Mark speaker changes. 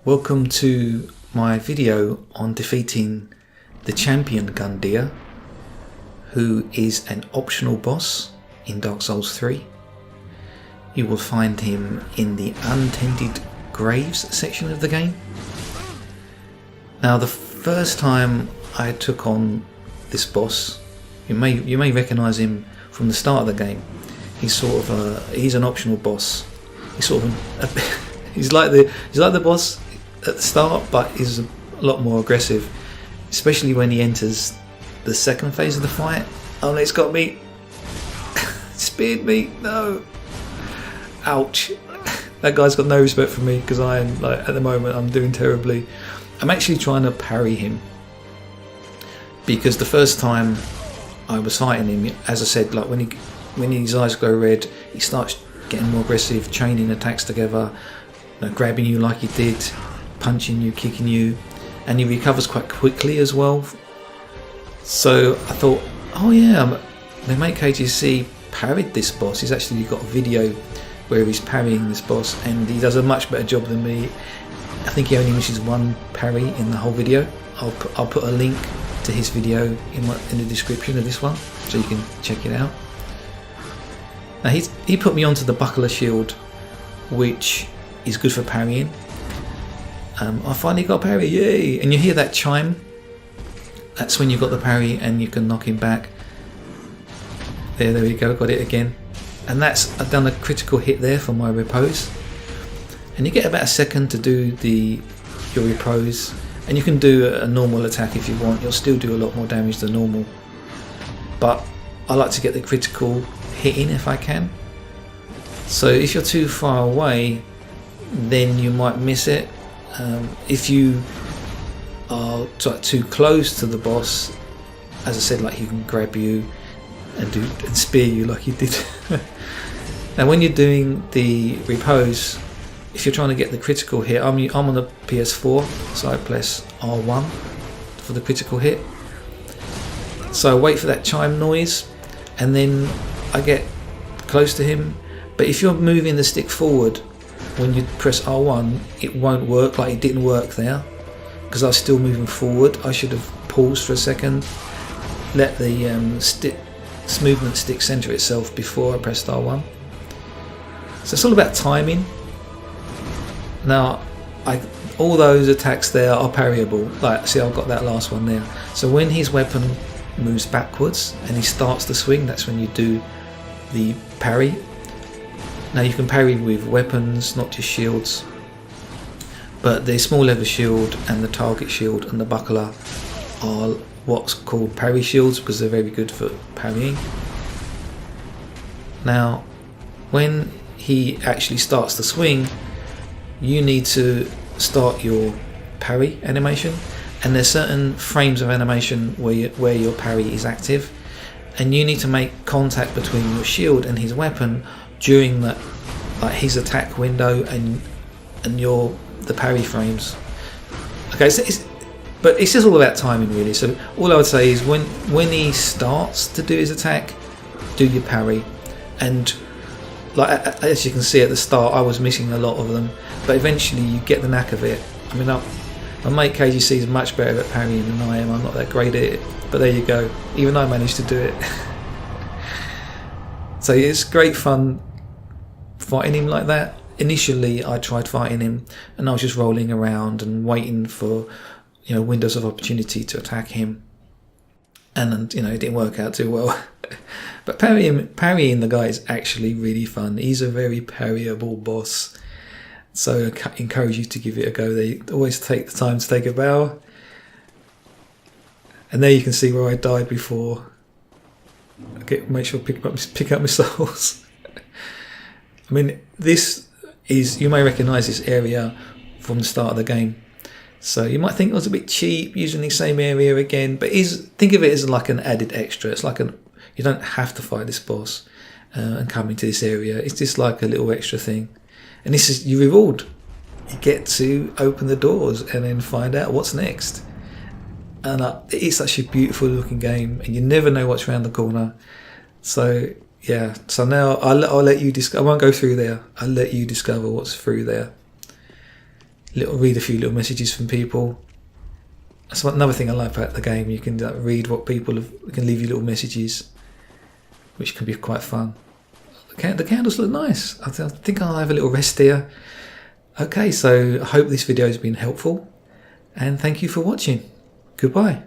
Speaker 1: Welcome to my video on defeating the Champion Gundyr, who is an optional boss in Dark Souls 3. You will find him in the Untended Graves section of the game. Now, the first time I took on this boss, you may recognise him from the start of the game. He's he's an optional boss. He's sort of he's like the boss at the start, but he's a lot more aggressive, especially when he enters the second phase of the fight. Oh, it's got me. Speared me. No. Ouch. That guy's got no respect for me because at the moment I'm doing terribly. I'm actually trying to parry him because the first time I was fighting him, as I said, like when his eyes go red, he starts getting more aggressive, chaining attacks together, grabbing you like he did, punching you, kicking you, and he recovers quite quickly as well. So I thought, oh yeah, the mate KGC parried this boss. He's actually got a video where he's parrying this boss, and he does a much better job than me. I think he only misses one parry in the whole video. I'll put a link to his video in the description of this one, so you can check it out. Now he put me onto the buckler shield, which is good for parrying. I finally got parry, yay! And you hear that chime. That's when you got the parry, and you can knock him back. There we go, got it again. And I've done a critical hit there for my riposte. And you get about a second to do your riposte, and you can do a normal attack if you want. You'll still do a lot more damage than normal, but I like to get the critical hit in if I can. So if you're too far away, then you might miss it. If you are too close to the boss, as I said, like he can grab you and spear you like he did. Now when you're doing the riposte, if you're trying to get the critical hit, I'm on the PS4, so I press R1 for the critical hit. So I wait for that chime noise, and then I get close to him. But if you're moving the stick forward when you press R1, it won't work. Like it didn't work there because I was still moving forward. I should have paused for a second, let the movement stick center itself before I pressed R1. So it's all about timing. Now, all those attacks there are parryable. Like, see, I've got that last one there. So when his weapon moves backwards and he starts to swing, that's when you do the parry. Now you can parry with weapons, not just shields. But the small leather shield and the target shield and the buckler are what's called parry shields because they're very good for parrying. Now, when he actually starts to swing, you need to start your parry animation, and there's certain frames of animation where your parry is active, and you need to make contact between your shield and his weapon during that, like his attack window and the parry frames. Okay, but it's just all about timing really. So all I would say is when he starts to do his attack, do your parry, and like as you can see at the start, I was missing a lot of them, but eventually you get the knack of it. I mean, my mate KGC is much better at parrying than I am. I'm not that great at it, but there you go. Even I managed to do it. So it's great fun fighting him like that. Initially, I tried fighting him, and I was just rolling around and waiting for windows of opportunity to attack him, and it didn't work out too well. But parrying the guy is actually really fun. He's a very parryable boss. So I encourage you to give it a go. They always take the time to take a bow. And there you can see where I died before. Make sure I pick up my souls. I mean, you may recognise this area from the start of the game. So you might think it was a bit cheap using the same area again, but think of it as like an added extra. It's like you don't have to fight this boss and come into this area. It's just like a little extra thing. And this is your reward. You get to open the doors and then find out what's next. And it's such a beautiful looking game, and you never know what's around the corner. So yeah, so now I'll let you discover. I won't go through there. I'll let you discover what's through there. read a few little messages from people. That's another thing I like about the game. You can read what people have, can leave you little messages, which can be quite fun. The candles look nice. I think I'll have a little rest here. Okay, so I hope this video has been helpful, and thank you for watching. Goodbye.